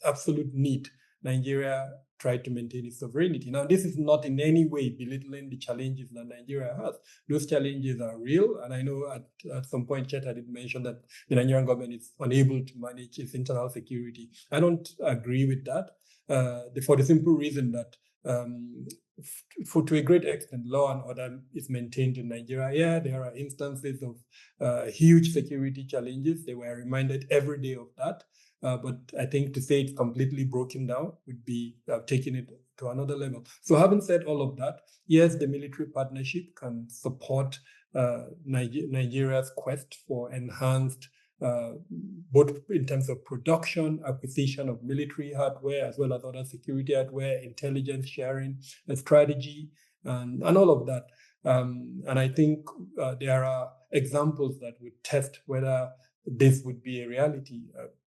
absolute need, Nigeria tried to maintain its sovereignty. Now, this is not in any way belittling the challenges that Nigeria has. Those challenges are real, and I know at some point, Cheta did mention that the Nigerian government is unable to manage its internal security. I don't agree with that, for the simple reason that to a great extent, law and order is maintained in Nigeria. Yeah, there are instances of huge security challenges. They were reminded every day of that. But I think to say it's completely broken down would be taking it to another level. So having said all of that, yes, the military partnership can support Nigeria's quest for enhanced both in terms of production, acquisition of military hardware, as well as other security hardware, intelligence sharing, strategy, and all of that. And I think there are examples that would test whether this would be a reality.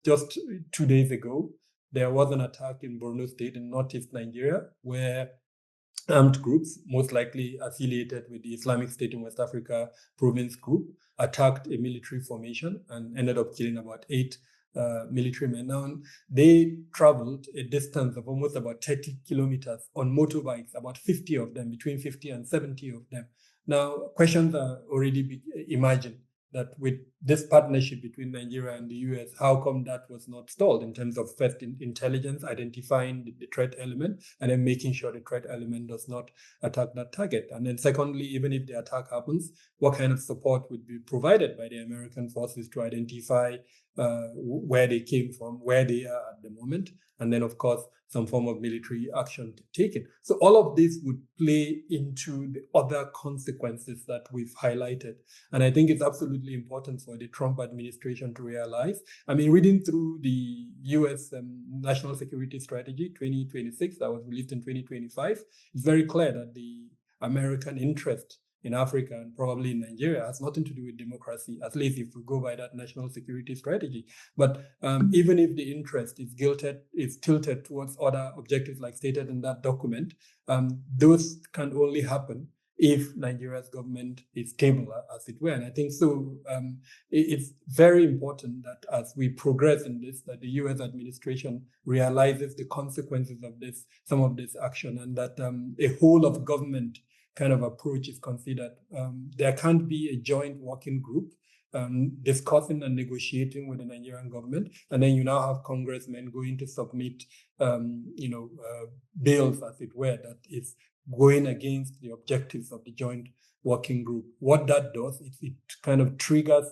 Just 2 days ago, there was an attack in Borno State in northeast Nigeria, where armed groups, most likely affiliated with the Islamic State in West Africa province group, attacked a military formation and ended up killing about 8 military men. Now, they traveled a distance of almost about 30 kilometers on motorbikes, about 50 of them, between 50 and 70 of them. Now, questions are already imagined that with this partnership between Nigeria and the US, how come that was not stalled in terms of first intelligence, identifying the threat element, and then making sure the threat element does not attack that target? And then secondly, even if the attack happens, what kind of support would be provided by the American forces to identify where they came from, where they are at the moment, and then, of course, some form of military action taken. So all of this would play into the other consequences that we've highlighted. And I think it's absolutely important for the Trump administration to realize. I mean, reading through the US National Security Strategy 2026 that was released in 2025, it's very clear that the American interest in Africa and probably in Nigeria has nothing to do with democracy, at least if we go by that national security strategy. But even if the interest is tilted towards other objectives like stated in that document, those can only happen if Nigeria's government is stable, as it were. And I think so. It's very important that as we progress in this, that the US administration realizes the consequences of this, some of this action, and that a whole of government kind of approach is considered. There can't be a joint working group discussing and negotiating with the Nigerian government, and then you now have congressmen going to submit, bills, as it were, that is going against the objectives of the joint working group. What that does, it kind of triggers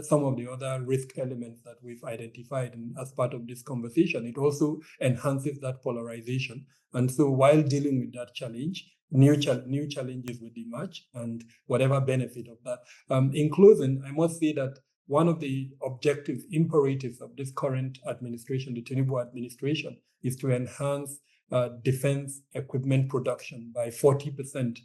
some of the other risk elements that we've identified, and as part of this conversation, it also enhances that polarization. And so while dealing with that challenge, new challenges will emerge, and whatever benefit of that. In closing, I must say that one of the objectives, imperatives of this current administration, the Tinubu administration, is to enhance defense equipment production by 40%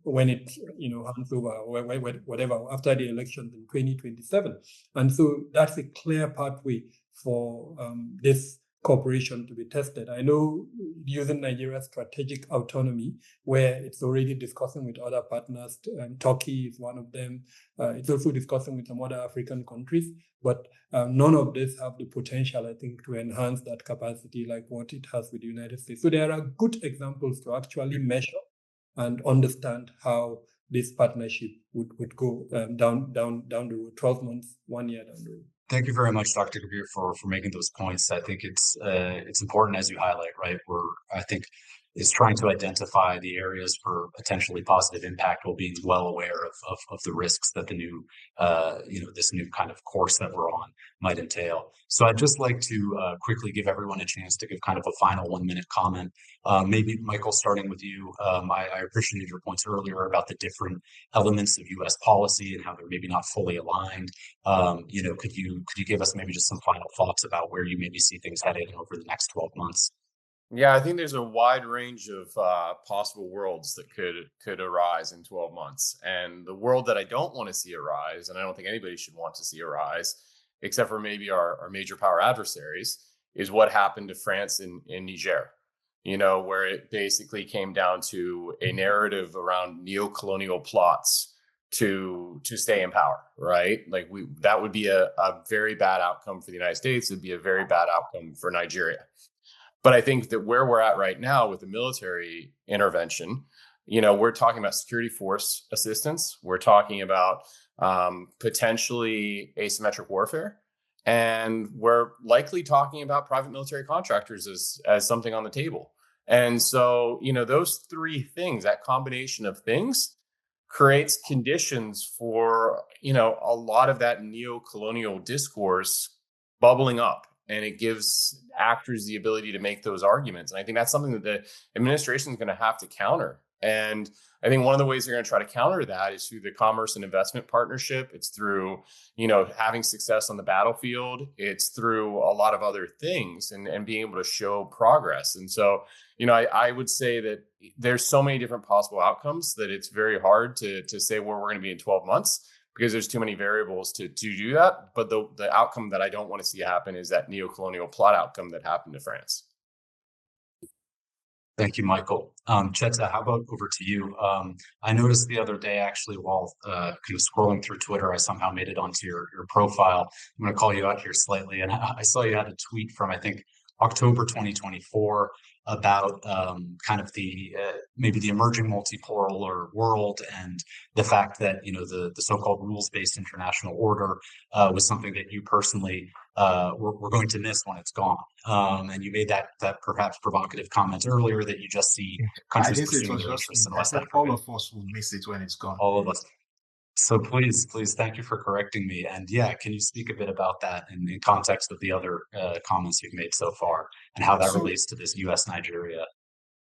when it hands over, or whatever, after the elections in 2027. And so that's a clear pathway for this cooperation to be tested. I know using Nigeria's strategic autonomy, where it's already discussing with other partners, Turkey is one of them. It's also discussing with some other African countries, but none of this have the potential, I think, to enhance that capacity like what it has with the United States. So there are good examples to actually measure and understand how this partnership would go down the road, 12 months, 1 year down the road. Thank you very much, Dr. Kabir, for making those points. I think it's important, as you highlight, right? I think is trying to identify the areas for potentially positive impact while being well aware of the risks that the new, this new kind of course that we're on might entail. So I'd just like to quickly give everyone a chance to give kind of a final 1-minute comment. Maybe Michael, starting with you, I appreciated your points earlier about the different elements of U.S. policy and how they're maybe not fully aligned. Could you give us maybe just some final thoughts about where you maybe see things headed over the next 12 months? Yeah, I think there's a wide range of possible worlds that could arise in 12 months. And the world that I don't want to see arise, and I don't think anybody should want to see arise, except for maybe our major power adversaries, is what happened to France in Niger, where it basically came down to a narrative around neo-colonial plots to stay in power, right? Like that would be a very bad outcome for the United States. It'd be a very bad outcome for Nigeria. But I think that where we're at right now with the military intervention, we're talking about security force assistance. We're talking about potentially asymmetric warfare. And we're likely talking about private military contractors as something on the table. And so, those three things, that combination of things creates conditions for, a lot of that neo-colonial discourse bubbling up. And it gives actors the ability to make those arguments. And I think that's something that the administration is going to have to counter. And I think one of the ways they're going to try to counter that is through the commerce and investment partnership. It's through, having success on the battlefield. It's through a lot of other things and being able to show progress. And so, I would say that there's so many different possible outcomes that it's very hard to say where we're going to be in 12 months. Because there's too many variables to do that. But the outcome that I don't want to see happen is that neo-colonial plot outcome that happened to France. Thank you, Michael. Cheta, how about over to you? I noticed the other day, actually, while kind of scrolling through Twitter, I somehow made it onto your profile. I'm going to call you out here slightly. And I saw you had a tweet from, I think, October 2024 about kind of maybe the emerging multipolar world and the fact that the so-called rules-based international order was something that you personally were going to miss when it's gone. And you made that perhaps provocative comment earlier that you just see countries pursuing their interests in West Africa. All of us will miss it when it's gone. All of us. So please, thank you for correcting me. And yeah, can you speak a bit about that in context of the other comments you've made so far and how that relates to this US-Nigeria?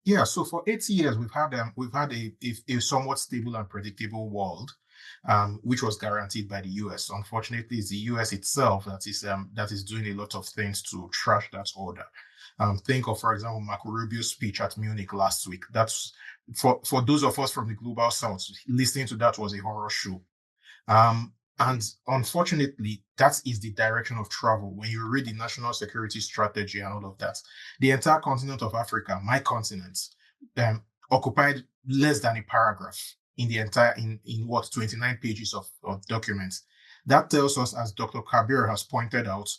Yeah, so for 80 years, we've had a somewhat stable and predictable world, which was guaranteed by the US. Unfortunately, it's the US itself that is doing a lot of things to trash that order. Think of, for example, Marco Rubio's speech at Munich last week. That's for those of us from the global south, listening to that was a horror show. And unfortunately, that is the direction of travel. When you read the national security strategy and all of that, the entire continent of Africa, my continent, occupied less than a paragraph in the entire, in what, 29 pages of documents. That tells us, as Dr. Kabir has pointed out,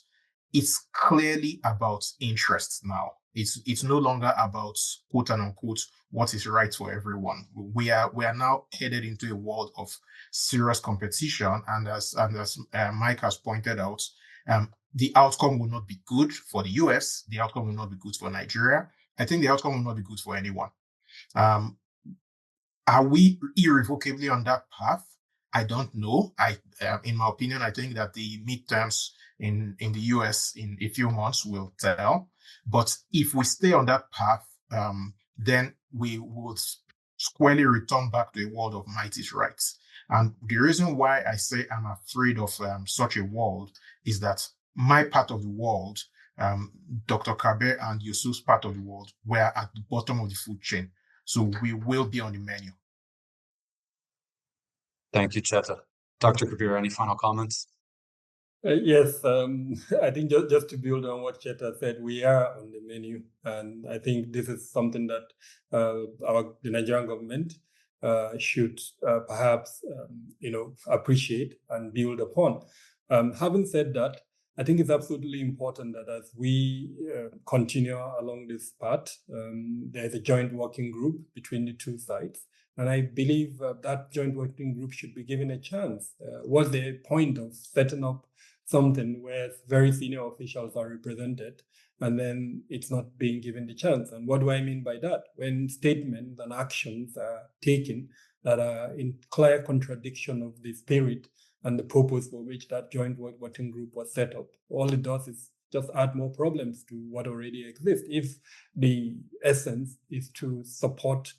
it's clearly about interests now. It's no longer about quote and unquote what is right for everyone. We are now headed into a world of serious competition, and as Mike has pointed out, the outcome will not be good for the US. The outcome will not be good for Nigeria. I think the outcome will not be good for anyone. Are we irrevocably on that path? I don't know. In my opinion, I think that the midterms in the US in a few months will tell. But if we stay on that path, then we will squarely return back to a world of might is right. And the reason why I say I'm afraid of such a world is that my part of the world, Dr. Kabir and Yusuf's part of the world, were at the bottom of the food chain. So we will be on the menu. Thank you, Cheta. Dr. Kabir, any final comments? Yes, I think just to build on what Cheta said, we are on the menu, and I think this is something that the Nigerian government should perhaps appreciate and build upon. Having said that, I think it's absolutely important that as we continue along this path, there's a joint working group between the two sides. And I believe that joint working group should be given a chance. What's the point of setting up something where very senior officials are represented and then it's not being given the chance? And what do I mean by that? When statements and actions are taken that are in clear contradiction of the spirit and the purpose for which that joint working group was set up, all it does is just add more problems to what already exists. If the essence is to support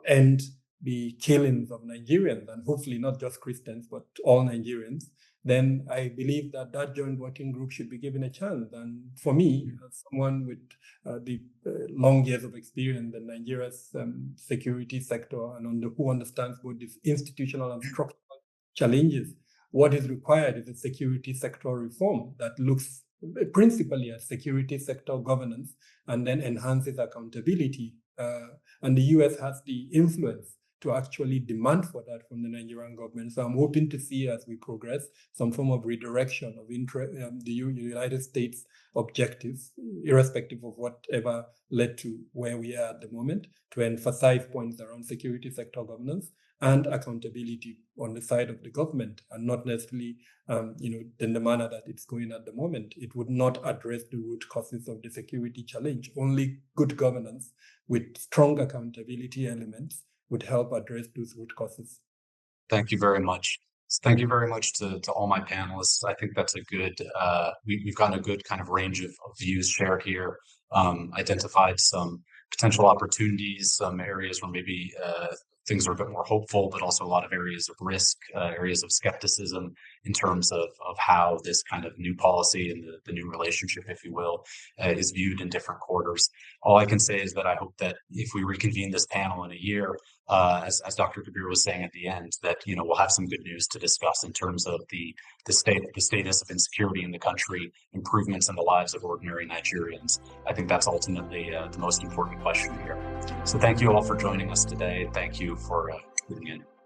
end the killings of Nigerians, and hopefully not just Christians, but all Nigerians, then I believe that that joint working group should be given a chance. And for me, as someone with the long years of experience in Nigeria's security sector and who understands both the institutional and structural challenges, what is required is a security sector reform that looks principally at security sector governance and then enhances accountability. And the US has the influence to actually demand for that from the Nigerian government. So I'm hoping to see, as we progress, some form of redirection of the United States objectives, irrespective of whatever led to where we are at the moment, to emphasize points around security sector governance and accountability on the side of the government, and not necessarily, in the manner that it's going at the moment. It would not address the root causes of the security challenge. Only good governance with strong accountability elements would help address those root causes. Thank you very much. Thank you very much to all my panelists. I think that's a good, we've gotten a good kind of range of views shared here, identified some potential opportunities, some areas where maybe things are a bit more hopeful, but also a lot of areas of risk, areas of skepticism in terms of how this kind of new policy and the new relationship, if you will, is viewed in different quarters. All I can say is that I hope that if we reconvene this panel in a year, as Dr. Kabir was saying at the end, that we'll have some good news to discuss in terms of the status of insecurity in the country, improvements in the lives of ordinary Nigerians. I think that's ultimately the most important question here. So thank you all for joining us today. Thank you for tuning in.